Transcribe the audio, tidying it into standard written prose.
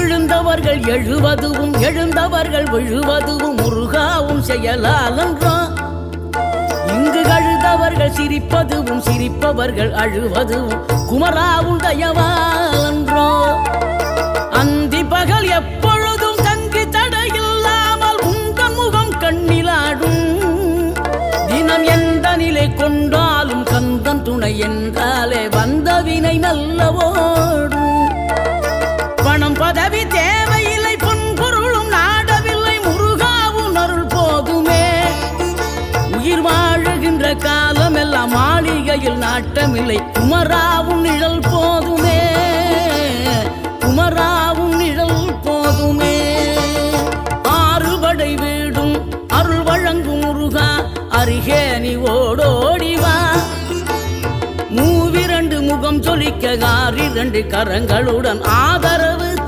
விழுந்தவர்கள் எழுவதுவும் எழுந்தவர்கள் விழுவதுவும் முருகாவும் செயலாலன்றோ. இங்கு அழுதவர்கள் சிரிப்பதுவும் சிரிப்பவர்கள் அழுவதுவும் குமராவும் தயவாலன்றோ. அந்தி பகல் எப்பொழுதும் தங்கி தடையில்லாமல் உங்கள் முகம் கண்ணிலாடும். தினம் எந்த நிலை கொண்டாலும் கந்தன் துணை என்றாலே வந்த வினை நல்லவோடும். பணம் பதவி தேவையில்லை பொன்பொருளும் நாடவில்லை முருகாவும் அருள் போதுமே. உயிர் வாழுகின்ற காலம் எல்லாம் மாளிகையில் நாட்டமில்லை குமராவும் நிழல் போதுமே. குமராவும் நிழல் போதுமே. ஆறுபடை வீடும் அருள் வழங்கும் முருகா அருகே நீ ஓடோடிவா. மூவிரண்டு முகம் சொலிக்க 6 கரங்களுடன் ஆதரவு